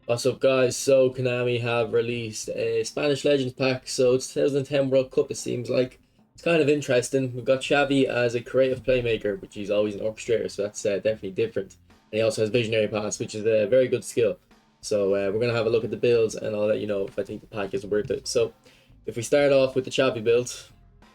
What's up, guys? So Konami have released a Spanish Legends pack. So it's 2010 World Cup. It seems like it's kind of interesting. We've got Xavi as a creative playmaker, which he's always an orchestrator, so that's definitely different. And he also has Visionary Pass, which is a very good skill. So we're gonna have a look at the builds, and I'll let you know if I think the pack is worth it. So if we start off with the Xavi build,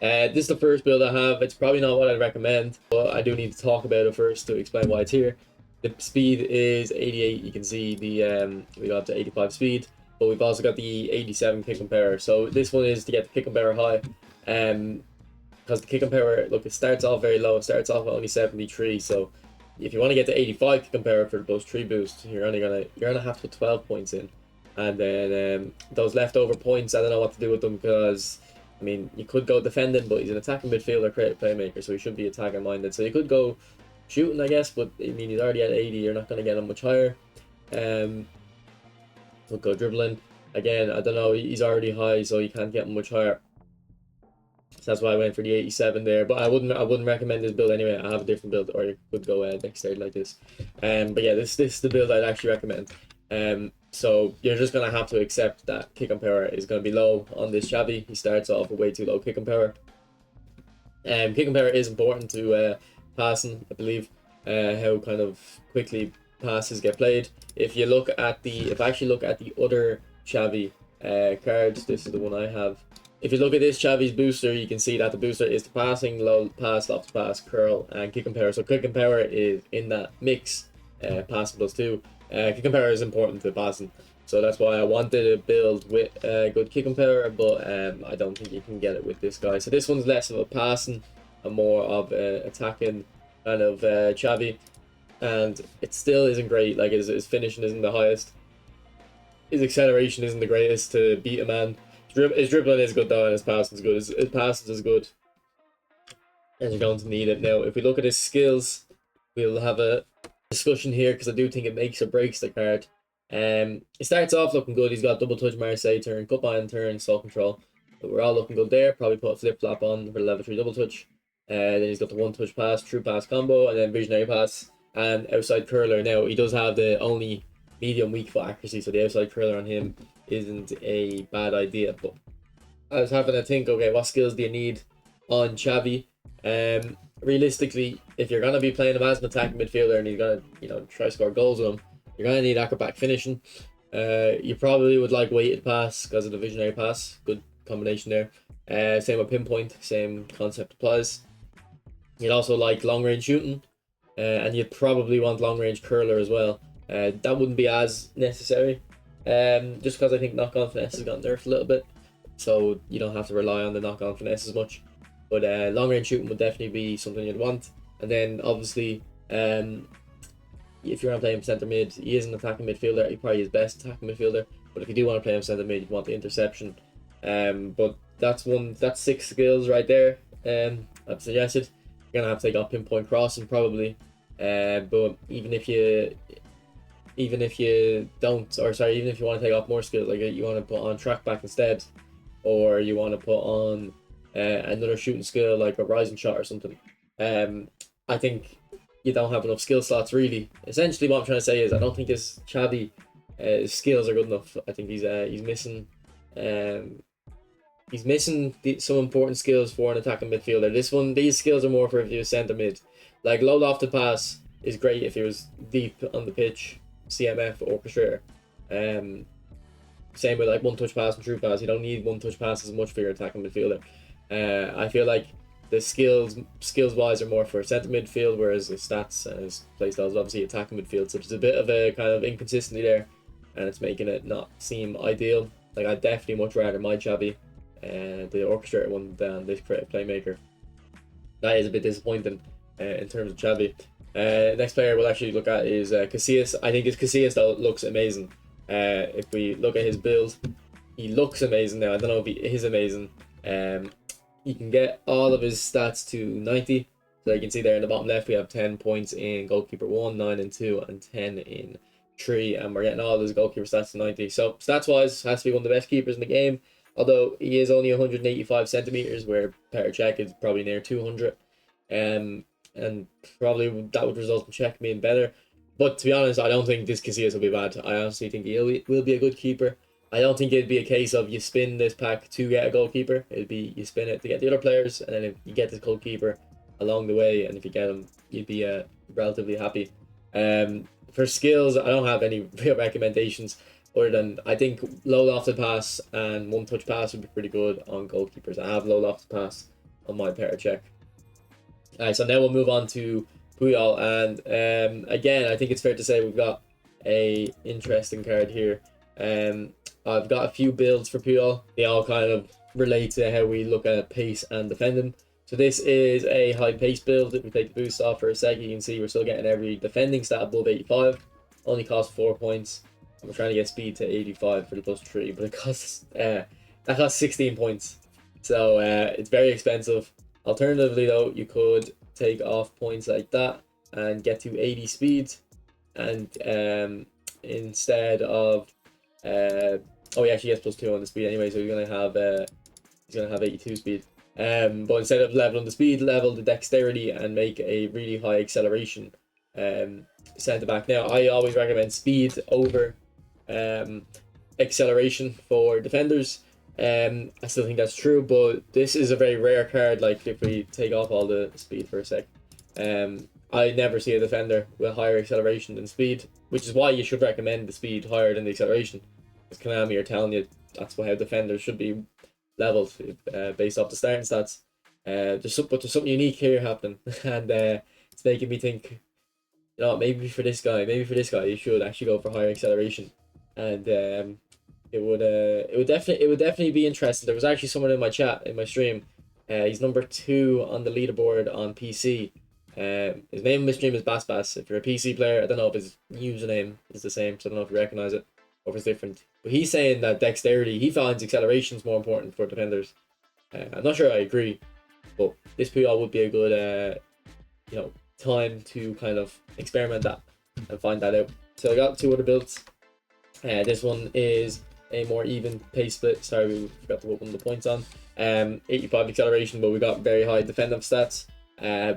this is the first build I have. It's probably not what I'd recommend, but I do need to talk about it first to explain why it's here. The speed is 88. You can see we got up to 85 speed, but we've also got the 87 kick and power. So this one is to get the kick and power high, because the kick and power, look, it starts off very low. It starts off at only 73. So if you want to get to 85 kick and power for those 3 boosts, you're gonna have to put 12 points in, and then those leftover points, I don't know what to do with them because. I mean, you could go defending, but he's an attacking midfielder, creative playmaker, so he should be attacking minded. So you could go shooting, I guess, but I mean, he's already at 80. You're not going to get him much higher. We'll go dribbling again. I don't know. He's already high, so you can't get him much higher. So that's why I went for the 87 there. But I wouldn't recommend this build anyway. I have a different build, or you could go dexterity like this. But yeah, this is the build I'd actually recommend. So you're just gonna have to accept that kick and power is gonna be low on this Xavi. He starts off with way too low kick and power. Kick and power is important to passing, I believe. How kind of quickly passes get played. If I actually look at the other Xavi cards, this is the one I have. If you look at this Xavi's booster, you can see that the booster is the passing, low pass, lofts pass, curl, and kick and power. So kick and power is in that mix. Passing plus 2. Kick and power is important to passing. So that's why I wanted to build with good kick and power, but I don't think you can get it with this guy. So this one's less of a passing and more of attacking kind of Xavi, and it still isn't great. Like his finishing isn't the highest, his acceleration isn't the greatest to beat a man. His dribbling is good though, and his passing is good. His passing is good, and you're going to need it. Now, if we look at his skills, we'll have a discussion here because I do think it makes or breaks the card. It starts off looking good. He's got double touch Marseille turn, cup iron turn, soul control. But we're all looking good there. Probably put a flip flop on for level 3 double touch. Then he's got the one touch pass, true pass combo, and then visionary pass and outside curler. Now he does have the only medium weak foot accuracy, so the outside curler on him isn't a bad idea. But I was having to think, okay, what skills do you need on Xavi? Realistically, if you're gonna be playing him as an attacking midfielder and he's gonna, try to score goals with him, you're gonna need acrobatic finishing. You probably would like weighted pass because of the visionary pass. Good combination there. Same with pinpoint, same concept applies. You'd also like long range shooting, and you'd probably want long range curler as well. That wouldn't be as necessary, just because I think knock on finesse has gotten nerfed a little bit, so you don't have to rely on the knock on finesse as much. But long range shooting would definitely be something you'd want. And then obviously, if you're not playing centre mid, he is an attacking midfielder. He probably is best attacking midfielder. But if you do want to play him centre mid, you'd want the interception. But that's 6 skills right there. I've suggested you're gonna have to take off pinpoint crossing probably. But even if you don't, or sorry, even if you want to take off more skills, like you want to put on track back instead, or you want to put on another shooting skill like a rising shot or something. I think you don't have enough skill slots really. Essentially, what I'm trying to say is I don't think this Xavi his skills are good enough. I think he's missing some important skills for an attacking midfielder. These skills are more for if he was centre mid. Like low lofted pass is great if he was deep on the pitch, CMF orchestrator. Same with like one touch pass and true pass. You don't need one touch pass as much for your attacking midfielder. I feel like the skills wise are more for centre midfield, whereas the stats and his playstyle is obviously attacking midfield. So there's a bit of a kind of inconsistency there, and it's making it not seem ideal. Like I'd definitely much rather my Xavi, the orchestrator one, than this creative playmaker. That is a bit disappointing in terms of Xavi. Next player we'll actually look at is Casillas. I think his Casillas though looks amazing. If we look at his build, he looks amazing now. I don't know if he is amazing. You can get all of his stats to 90. So you can see there in the bottom left, we have 10 points in goalkeeper 1, 9 in 2, and 10 in 3. And we're getting all of his goalkeeper stats to 90. So stats wise, has to be one of the best keepers in the game. Although he is only 185 centimeters, where Petr Cech is probably near 200. And probably that would result in Cech being better. But to be honest, I don't think this Casillas will be bad. I honestly think he will be a good keeper. I don't think it'd be a case of you spin this pack to get a goalkeeper. It'd be you spin it to get the other players, and then if you get this goalkeeper along the way, and if you get him, you'd be relatively happy. For skills, I don't have any real recommendations other than I think low lofted pass and one touch pass would be pretty good on goalkeepers. I have low lofted pass on my pair check. So now we'll move on to Puyol, and again, I think it's fair to say we've got a interesting card here. I've got a few builds for Puyol. They all kind of relate to how we look at pace and defending. So this is a high pace build. If we take the boost off for a sec, you can see we're still getting every defending stat above 85. Only costs 4 points. And we're trying to get speed to 85 for the +3, but it costs that costs 16 points. So it's very expensive. Alternatively though, you could take off points like that and get to 80 speed, and instead of oh, he actually gets +2 on the speed anyway, so he's gonna have 82 speed. But instead of leveling the speed, level the dexterity and make a really high acceleration centre back. Now, I always recommend speed over acceleration for defenders. I still think that's true, but this is a very rare card. Like if we take off all the speed for a sec, I never see a defender with higher acceleration than speed, which is why you should recommend the speed higher than the acceleration. Because Konami are telling you that's how defenders should be leveled based off the starting stats. There's something unique here happening, and it's making me think, you know, maybe for this guy, you should actually go for higher acceleration, and it would definitely be interesting. There was actually someone in my chat in my stream. He's number 2 on the leaderboard on PC. His name in my stream is Bass. If you're a PC player, I don't know if his username is the same, so I don't know if you recognize it or if it's different. But he's saying that dexterity, he finds acceleration is more important for defenders. I'm not sure I agree, but this Puyol would be a good time to kind of experiment that and find that out. So I got 2 other builds. This one is a more even pace split. Sorry, we forgot to put one of the points on. 85 acceleration, but we got very high defensive stats,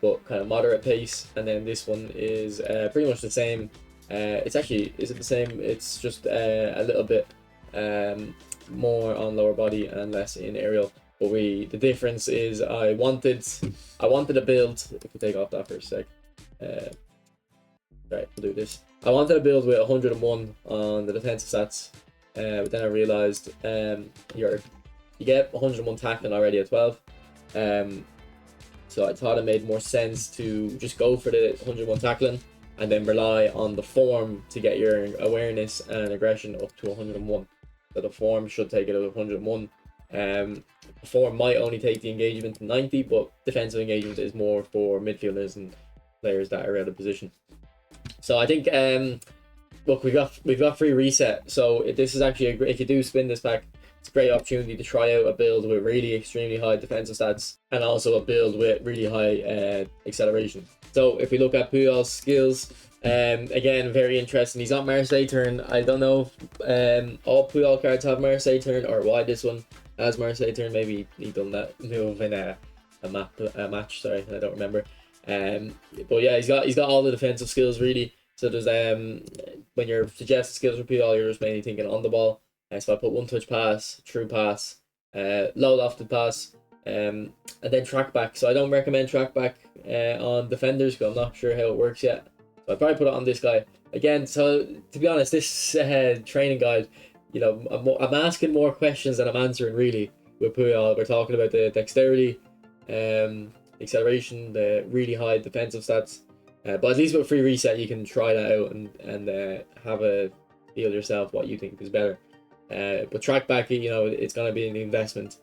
but kind of moderate pace. And then this one is pretty much the same. It's actually, is it the same? It's just a little bit more on lower body and less in aerial. But the difference is I wanted a build. If we take off that for a sec, right, we'll do this. I wanted a build with 101 on the defensive stats, but then I realized you get 101 tackling already at 12. So I thought it made more sense to just go for the 101 tackling and then rely on the form to get your awareness and aggression up to 101. So the form should take it to 101. The form might only take the engagement to 90, but defensive engagement is more for midfielders and players that are out of position. So I think look, we've got free reset. So this is actually if you do spin this pack, it's a great opportunity to try out a build with really extremely high defensive stats and also a build with really high acceleration. So if we look at Puyol's skills, again, very interesting. He's got Marseille turn. I don't know if all Puyol cards have Marseille turn or why this one has Marseille turn. Maybe he done that move in a match. Sorry, I don't remember. But yeah, he's got all the defensive skills really. So there's when you're suggesting skills for Puyol, you're just mainly thinking on the ball. So I put one touch pass, true pass, low lofted pass, and then track back. So I don't recommend track back on defenders because I'm not sure how it works yet. So I probably put it on this guy again. So to be honest, this training guide, you know, I'm asking more questions than I'm answering really with Puyol. We're talking about the dexterity, acceleration, the really high defensive stats. But at least with free reset, you can try that out and have a feel yourself what you think is better. But track back, you know, it's gonna be an investment.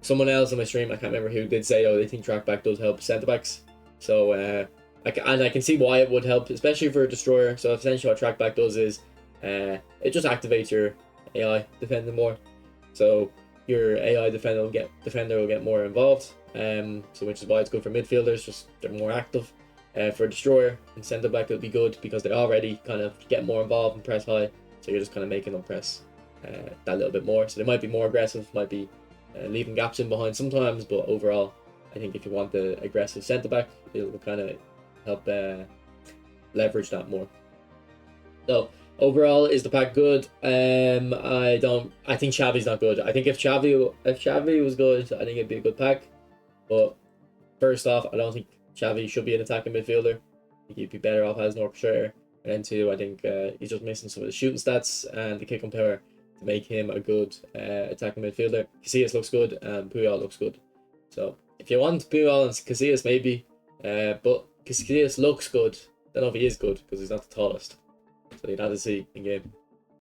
Someone else on my stream, I can't remember who, did say they think track back does help centre backs. So I can see why it would help, especially for a destroyer. So essentially, what track back does is it just activates your AI defending more. So your AI defender will get more involved. So which is why it's good for midfielders. Just they're more active. For a destroyer and centre back, it'll be good because they already kind of get more involved and press high. So you're just kind of making them press that little bit more. So they might be more aggressive, might be leaving gaps in behind sometimes, but overall, I think if you want the aggressive centre back, it'll kind of help leverage that more. So overall, is the pack good? I think Xavi's not good. I think if Xavi was good, I think it'd be a good pack. But first off, I don't think Xavi should be an attacking midfielder. I think he'd be better off as an orchestrator. And then two, I think he's just missing some of the shooting stats and the kick on power to make him a good attacking midfielder. Casillas looks good and Puyol looks good. So if you want Puyol and Casillas, maybe. But Casillas looks good. I don't know if he is good because he's not the tallest. So you'd have to see in game.